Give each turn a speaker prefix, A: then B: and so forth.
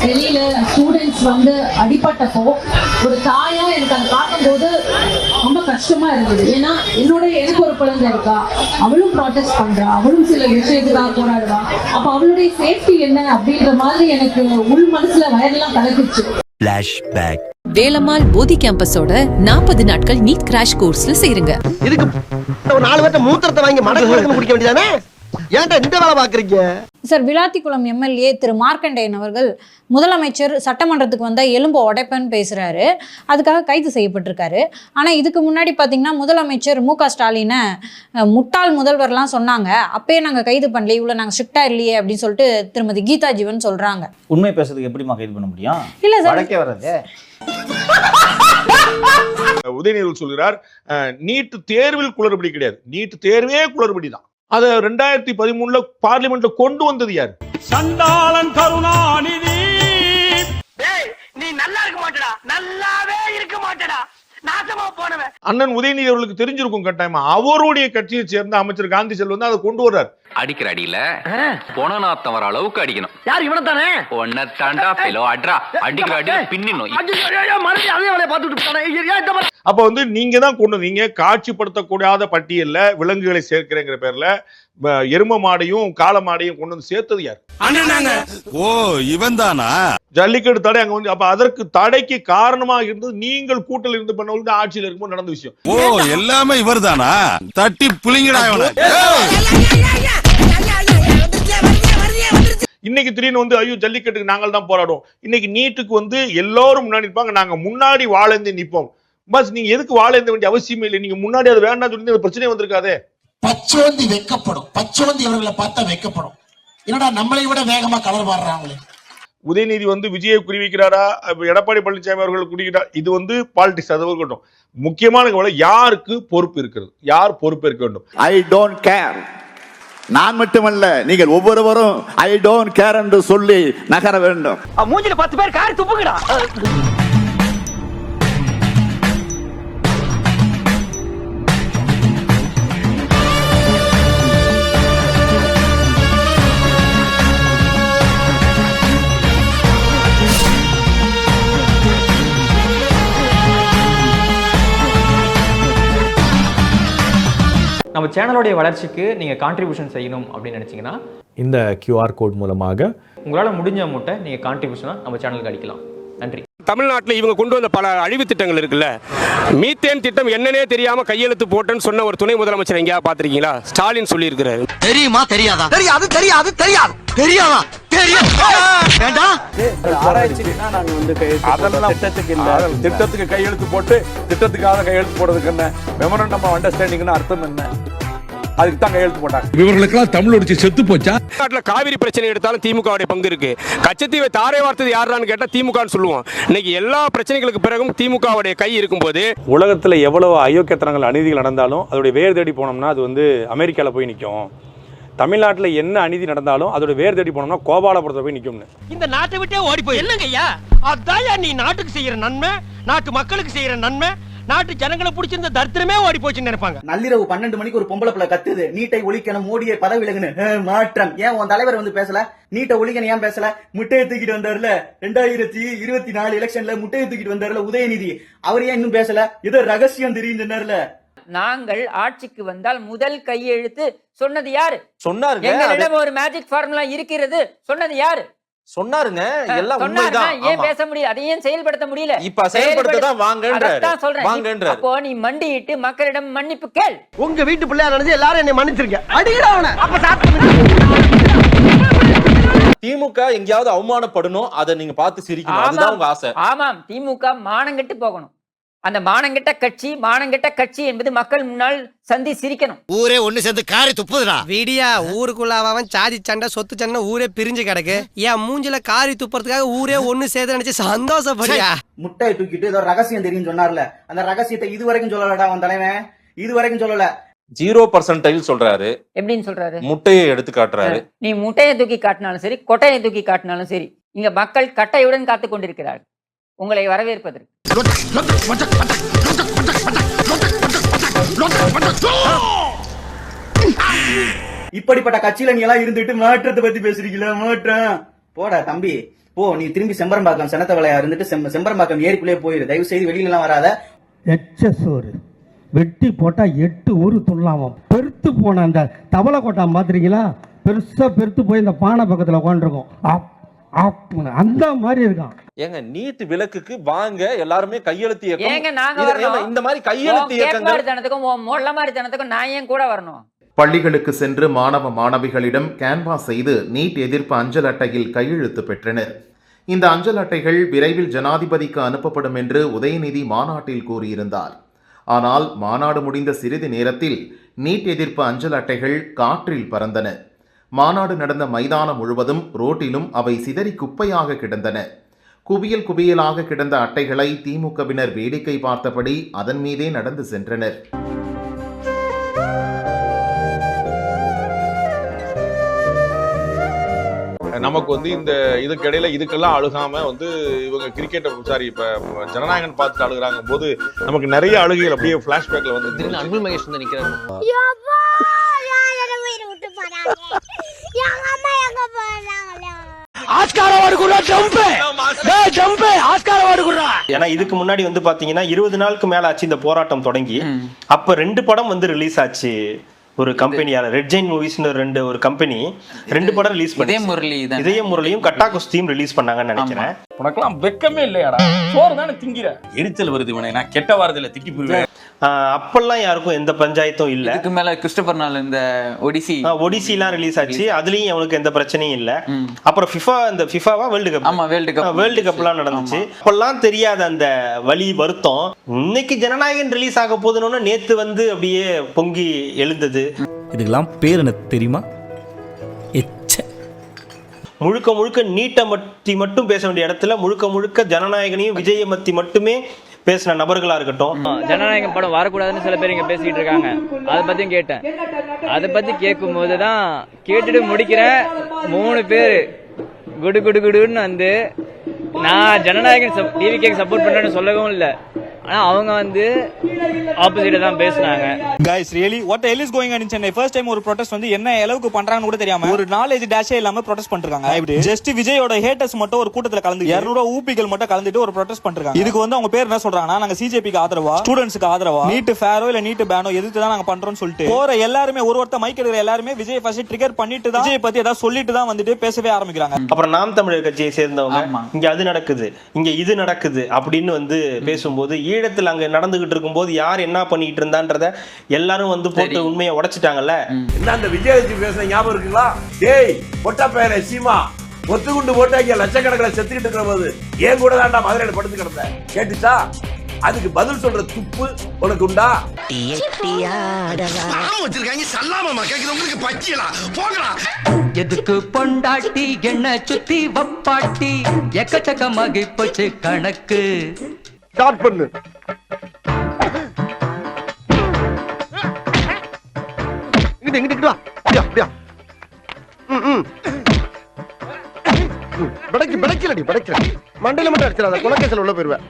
A: வெளியில ஸ்டூடெண்ட்ஸ் அடிபட்டப்போ ஒரு தாயா எனக்கு அதை பார்க்கும்போது ரொம்ப கஷ்டமா இருந்தது. ஏன்னா எனக்கு ஒரு குழந்தை இருக்கா, அவளும் ப்ராட்டஸ்ட் பண்றா, அவளும் சில விஷயத்துக்காக போராடுவா. அப்ப அவளுடைய சேஃப்டி என்ன அப்படின்ற மாதிரி எனக்கு உள் மனசுல வயதெல்லாம் கலக்குச்சு.
B: வேலம்மாள் போதி கேம்பஸோட 40 நாட்கள் நீட் கிராஷ் கோர்ஸ்ல சேருங்க.
C: இதுக்கு ஒரு 4 பேர்ட்ட மூத்திரத்தை வாங்கி மடக்கு குடிக்க வேண்டியதானே? ஏன்டா இந்த வேலை பாக்குறீங்க?
D: சார், விளாத்திக்குளம் எம்எல்ஏ திரு மார்க்கண்டேயன் அவர்கள் முதலமைச்சர் சட்டமன்றத்துக்கு வந்தால் எலும்பு உடைப்பேன்னு பேசுகிறாரு. அதுக்காக கைது செய்யப்பட்டிருக்காரு. ஆனால் இதுக்கு முன்னாடி பார்த்தீங்கன்னா முதலமைச்சர் மு.க. ஸ்டாலினை முட்டாள் முதல்வர்லாம் சொன்னாங்க. அப்பயே நாங்கள் கைது பண்ணல, இவ்வளோ நாங்கள் ஸ்ட்ரிக்டாக இல்லையே அப்படின்னு சொல்லிட்டு திருமதி கீதா ஜீவன் சொல்கிறாங்க.
E: உண்மை பேசுறதுக்கு எப்படிமா கைது பண்ண முடியும்?
D: இல்லை சார்,
E: வழக்கே வராது.
F: உதயநிதி சொல்கிறார், நீட் தேர்வில் குளறுபடி கிடையாது, நீட் தேர்வே குளறுபடி தான். அதை 2013 பார்லிமெண்ட்ல கொண்டு வந்தது யாரு?
G: சண்டாளன் கருணாநிதி.
C: நீ நல்லா இருக்க மாட்டடா, நல்லாவே இருக்க மாட்டடா, நாசமா போனவன்.
F: அண்ணன் உதயநிதி அவர்களுக்கு தெரிஞ்சிருக்கும் கட்டாயமா. அவருடைய கட்சியை சேர்ந்த அமைச்சர் காந்தி செல்வன் அதை கொண்டு வர்றார்.
H: அடிக்கிற அடியில பொணநாத்தம் வர அளவுக்கு அடிக்கணும்.
C: யார் இவனை தானே?
H: ஒன்ன தாண்டா பெலோ அட்ரா அடிக்கிற அடியில பின்னினோம்.
F: அப்ப நீங்க தான் கொண்டு வந்தீங்க. காட்சிப்படுத்தக்கூடாத பட்டியல்ல விலங்குகளை சேர்க்கிறேங்கிற பேர்ல எரும மாடையும் காளை மாடையும் கொண்டு வந்து சேர்த்தது யார்?
G: ஓ, இவன் தானா?
F: ஜல்லிக்கட்டு தடை அங்க அப்ப அதற்கு தடைக்கு காரணமாக இருந்தது நீங்கள் கூட்டல் இருந்து பண்ணவங்க ஆட்சியில் இருக்கும்போது நடந்த விஷயம்.
G: ஓ, எல்லாமே இவர் தானா? தட்டி புளிங்கடா இவனை.
F: இன்னைக்கு திடீர்னு ஐயோ ஜல்லிக்கட்டுக்கு நாங்கள் தான் போராடுவோம். இன்னைக்கு நீட்டுக்கு எல்லாரும் முன்னாடி நிற்பாங்க, நாங்க முன்னாடி வாழந்து நிற்போம். பஸ் நீங்க எதுக்கு வாழந்த வேண்டிய அவசியமே இல்லை. நீங்க முன்னாடி அது வேண்டாம் சொல்லி பிரச்சனை வந்திருக்காதே.
I: பச்சோந்தி வெக்கப்படும், பச்சோந்தி அவர்களை பார்த்தா வெக்கப்படும். என்னடா நம்மளை விட வேகமா கலர் மாறுறாங்களே.
F: உதயநிதி விஜயை குறிவிக்கிறாரா, எடப்பாடி பழனிசாமி அவர்கள் குறிக்கிறார். இது பாலிடிக்ஸ். அது இருக்கட்டும். முக்கியமான கவலை யாருக்கு பொறுப்பு இருக்கிறது, யார் பொறுப்பேற்க வேண்டும்.
J: I don't care. நான் மட்டுமல்ல, நீங்கள் ஒவ்வொருவரும் ஐ டோன்ட் கேர் என்று சொல்லி நகர வேண்டும்.
C: மூஞ்சில 10 பேர் காரி துப்புங்கடா.
K: நம்ம சேனலோடைய வளர்ச்சிக்கு நீங்கள் கான்ட்ரிபியூஷன் செய்யணும் அப்படின்னு நினச்சிங்கன்னா
L: இந்த QR கோட் மூலமாக
K: உங்களால் முடிஞ்ச அமௌண்ட்டை நீங்கள் கான்ட்ரிபியூஷனாக நம்ம சேனலுக்கு அடிக்கலாம். நன்றி.
G: தமிழ்நாட்டில் இவங்க கொண்டு வந்த பல அழிவு திட்டங்கள் இருக்குல்ல, மீத்தேன் திட்டம் என்னன்னே தெரியாம கையெழுத்து போட்டேன்னு சொன்ன ஒரு துணை முதலமைச்சர் எங்கேயா பாத்திருக்கீங்களா? ஸ்டாலின் சொல்லி இருக்கிறாரு.
C: தெரியுமா தெரியாதா? தெரியாது தெரியாது தெரியாது தெரியாதா? தெரியும்.
L: திட்டத்துக்கு கையெழுத்து போட்டு திட்டத்துக்காக கையெழுத்து போடுறதுக்கு என்ன மெமரண்டம் ஆஃப் அண்டர்ஸ்டாண்டிங்னு அர்த்தம் என்ன? அதுக்கு தான் கையெழுத்து போட்டாங்க. இவர்களுக்கெல்லாம் தமிழ் ஒடிச்சு செத்து போச்சா?
G: நாட்டில் காவிரி பிரச்சனை எடுத்தாலும் திமுகவுடைய பங்கு இருக்கு. கச்சத்தீவை தாரை வார்த்தது யாரான்னு கேட்டா திமுகன்னு சொல்லுவோம். இன்னைக்கு எல்லா பிரச்சனைகளுக்கு பிறகும் திமுகவுடைய கை இருக்கும்போது
L: உலகத்துல எவ்வளவு அயோக்கியத்தனங்கள் அநீதிகள் நடந்தாலும் அதோட வேர் தேடி போனோம்னா அது அமெரிக்கால போய் நிற்கும். தமிழ்நாட்டில் என்ன அநீதி நடந்தாலும் அதோட வேர் தேடி போனோம்னா கோபாலபுரத்துல போய் நிற்கும்னு.
C: இந்த நாட்டை விட்டே ஓடி போய் என்னங்க ஐயா? அதான் நீ நாட்டுக்கு செய்யற நன்மை, நாட்டு மக்களுக்கு செய்யற நன்மை, நாட்டு ஜனங்களை பிடிச்சிருந்த தரித்திரமே ஓடி போச்சுன்னு நினைப்பாங்க.
M: நள்ளிரவு 12 மணிக்கு ஒரு பொம்பளை பிள்ளை கத்துது, நீட்டை ஒழிக்கணும், மோடியை பதவி விலகுன்னு. மாற்றம் ஏன் உன் தலைவர் பேசல? நீட்டை ஒழிக்கணும் ஏன் பேசல? முட்டையை தூக்கிட்டு வந்தாருல 2024 எலெக்ஷன்ல, முட்டையை தூக்கிட்டு வந்தாருல உதயநிதி, அவர் ஏன் இன்னும் பேசல? ஏதோ ரகசியம் தெரியும் சொன்னார்ல.
N: நாங்கள் ஆட்சிக்கு வந்தால் முதல் கையெழுத்து சொன்னது யாரு?
E: சொன்னாருங்க.
N: எங்களிடம் ஒரு மேஜிக் ஃபார்முலா இருக்கிறது சொன்னது யாரு?
E: சொன்னாருங்க. எல்லாம் உண்மைதான்.
N: ஏன் பேச முடியல? அதை ஏன் செயல்படுத்த முடியல?
E: இப்ப செயல்படுத்ததான் வாங்கன்றாரு.
N: அப்போ நீ மண்டியிட்டு மக்களிடம் மன்னிப்பு கேள்.
C: உங்க வீட்டு பிள்ளையா நினைச்சு எல்லாரும் என்னை மன்னிச்சிருங்க. அடிக்கடா அவனை.
E: திமுக எங்கேயாவது அவமானப்படணும், அதை நீங்க பார்த்து சிரிக்கணும், அதுதான் உங்க ஆசை.
N: ஆமாம், திமுக மானங்கெட்டு போகணும். அந்த மானங்கெட்ட கட்சி என்பது மக்கள் முன்னால் சந்தி சிரிக்கணும்.
C: ஊரே ஒண்ணு சேர்ந்து காரி துப்புதுடா.
M: வீடியா ஊருக்குள்ள அவன் சாதி சண்டை சொத்து சண்டை ஊரே பிரிஞ்சு கிடக்கு. ஏன் மூஞ்சில காரி துப்புறதுக்காக ஊரே ஒண்ணு சேர்த்து நினைச்சு சந்தோஷப்படியா? முட்டையை தூக்கிட்டு ஏதோ ரகசியம் தெரியும் சொன்னார்ல, அந்த ரகசியத்தை இதுவரைக்கும் சொல்லலடா அவன் தலைவன். இதுவரைக்கும் சொல்லல.
E: 0% சொல்றாரு.
N: எப்படின்னு சொல்றாரு?
E: முட்டையை எடுத்து காட்டுறாரு.
N: நீ முட்டையை தூக்கி காட்டினாலும் சரி, கொட்டையை தூக்கி காட்டினாலும் சரி, இங்க மக்கள் கட்டையுடன் காத்துக் கொண்டிருக்கிறார்கள் உங்களை வரவேற்பதற்கு.
M: இப்படிப்பட்ட கட்சியில நீ எல்லாம் இருந்துட்டு மாற்றத்தை பத்தி பேசுறீங்களா? மாற்றம் போடா தம்பி போ, நீ திரும்பி செம்பரம்பாக்கம் செனத்தவளையா இருந்துட்டு செம்பரம்பாக்கம் ஏரிக்குள்ளே போயிரு. தயவு செய்து வெளியில எல்லாம் வராத.
C: எச்சசோறு வெட்டி போட்டா 8 ஊரு துள்ளாம பெருத்து போன அந்த தவளை கொட்டா பாத்திரீங்களா, பெருசா பெருத்து போய் இந்த பானை பக்கத்துல உட்காந்துருக்கும், அந்த மாதிரி இருக்கான்.
E: ஏங்க நீட் விலக்குக்கு வாங்க எல்லாருமே கையெழுத்து
N: ஏங்க நாங்க
E: இயக்கம்
N: வரணும்?
E: இந்த மாதிரி கையெழுத்து இயக்கங்கள்
N: தனத்துக்கும் மொள்ள மாதிரி தனத்துக்கும் நான் ஏன் கூட வரணும்?
J: பள்ளிகளுக்கு சென்று மாணவ மாணவிகளிடம் கேன்வாஸ் செய்து நீட் எதிர்ப்பு அஞ்சல் அட்டையில் கையெழுத்து பெற்றனர். இந்த அஞ்சல் அட்டைகள் விரைவில் ஜனாதிபதிக்கு அனுப்பப்படும் என்று உதயநிதி மாநாட்டில் கூறியிருந்தார். ஆனால் மாநாடு முடிந்த சிறிது நேரத்தில் நீட் எதிர்ப்பு அஞ்சல் அட்டைகள் காற்றில் பறந்தன. மாநாடு நடந்த மைதானம் முழுவதும் ரோட்டிலும் அவை சிதறி குப்பையாக கிடந்தன. குவியல் குவியலாக கிடந்த அட்டைகளை திமுகவினர் வேடிக்கை பார்த்தபடி அதன் மீதே நடந்து சென்றனர்.
F: நமக்கு வந்து இந்த இதுக்கிடையில இதுக்கெல்லாம் அழுகாம வந்து இவங்க கிரிக்கெட்டை சாரி இப்ப ஜனநாயகன் பார்த்துட்டு அழுகுறாங்க போது நமக்கு நிறைய அழுகைகள் அப்படியே பிளாஷ்பேக்ல வந்து
H: அன்புல் மகேஷ் வந்து நிக்கிறாரு.
C: ஏன்னா இதுக்கு முன்னாடி வந்து பாத்தீங்கன்னா 20 நாளுக்கு மேல ஆச்சு இந்த போராட்டம் தொடங்கி. அப்ப 2 படம் வந்து ரிலீஸ் ஆச்சு. ஒரு கம்பெனியால ரெட் ஜெயின் மூவிஸ்னு ஒரு கம்பெனி 2 படம் ரிலீஸ் பண்ணி இதய முரளியும் கட்டா குஸ்தியும் ரிலீஸ் பண்ணாங்கன்னு நினைக்கிறேன்.
G: உனக்கெல்லாம் வெக்கமே இல்லையாடா? சோறு தானே திங்கிற. எரிச்சல் வருது இவனை, நான் கெட்ட வாரத்துல திக்கி போயிடுவேன்.
C: அப்பெல்லாம் யாருக்கும் எந்த பஞ்சாயத்தும் இல்ல.
H: இதுக்கு மேல கிறிஸ்டோபர் நாள் இந்த
C: ஒடிசிலாம் ரிலீஸ் ஆச்சு. அதுலயும் அவனுக்கு எந்த பிரச்சனையும் இல்ல. அப்புறம் ஃபிஃபாவா வேர்ல்டு கப்லாம் நடந்துச்சு. அப்பெல்லாம் தெரியாத அந்த வலி வருத்தம் இன்னைக்கு ஜனநாயகன் ரிலீஸ் ஆக போதுன்னு நேத்து வந்து அப்படியே பொங்கி எழுந்தது.
K: இதுக்கெல்லாம் பேர் என்ன தெரியுமா?
C: முழுக்க முழுக்க நீட்டை பற்றி மட்டும் பேச வேண்டிய இடத்துல முழுக்க முழுக்க ஜனநாயகனையும் விஜயை பத்தி மட்டுமே பேசின நபர்களா இருக்கட்டும்.
K: ஜனநாயகம் படம் வரக்கூடாதுன்னு சில பேர் இங்க பேசிக்கிட்டு இருக்காங்க. அதை பத்தியும் கேட்டேன். அதை பத்தி கேட்கும் போதுதான் கேட்டுட்டு முடிக்கிற 3 பேர் குடு குடு குடுன்னு வந்து நான் ஜனநாயகன் டிவிகேக்கு சப்போர்ட் பண்றேன்னு சொல்லவும் இல்லை. ஆனா அவங்க வந்து ஆப்போசிட்டா தான் பேசுனாங்க.
M: Guys, really what the hell is going on in Chennai? First time ஒரு protest வந்து என்ன அளவுக்கு பண்றாங்கன்னு கூட தெரியாம ஒரு நாலேஜ் டேஷே இல்லாம protest பண்ணிருக்காங்க. ஜஸ்ட் விஜயோட ஹேட்டர்ஸ் மட்டும் ஒரு கூட்டத்துல கலந்து 200 ஊபிகள் மட்டும் கலந்துட்டு ஒரு protest பண்ணிருக்காங்க. இதுக்கு வந்து அவங்க பேர் என்ன சொல்றாங்கன்னா, நாங்க சிஜேபிக்கு ஆதரவா, ஸ்டூடண்ட்ஸ்க்கு ஆதரவா, நீட் ஃபேரோ இல்ல நீட் பேனோ எதுக்கு தான் நாங்க பண்றோம்னு சொல்லிட்டு போற எல்லாருமே ஒருத்தர் மைக் எடுக்கிற எல்லாருமே விஜய் ஃபர்ஸ்ட் ட்ரிகர் பண்ணிட்டு தான் விஜய் பத்தி ஏதாவது சொல்லிட்டு தான் வந்துட்டு பேசவே ஆரம்பிக்கிறாங்க.
C: அப்புறம் நாம் தமிழர் கட்சியை சேர்ந்தவங்க இங்க அது நடக்குது இங்க இது நடக்குது அப்படின்னு வந்து பேசும்போது ஈழத்துல அங்க நடந்துகிட்டு இருக்கும்போது யார் என்ன பண்ணிட்டு இருந்தான்றத எல்லாரும் வந்து போட்டு உண்மையை உடைச்சிட்டாங்கல்ல.
G: என்ன அந்த விஜய் பேசுற ஞாபகம் இருக்குங்களா? டேய் பொட்டா பேர சீமா ஒத்துக்குண்டு போட்டாங்க லட்சக்கணக்கில் செத்துக்கிட்டு இருக்கிற போது ஏன் கூட தான்டா மதுரையில படுத்து கிடந்த கேட்டுச்சா? அதுக்கு பதில் சொல்ற துப்பு உனக்கு உண்டா?
K: எதுக்கு பொண்டாட்டி என்ன சுத்தி வப்பாட்டி எக்கச்சக்கமாகி போச்சு கணக்கு.
G: ஸ்டார்ட் பண்ணு. இங்கிட்டு வா. அப்படியா படைக்கலடி படைக்கல மண்டையில மட்டும் அடிச்சிடாத, குலக்கேசல் உள்ள போயிருவேன்.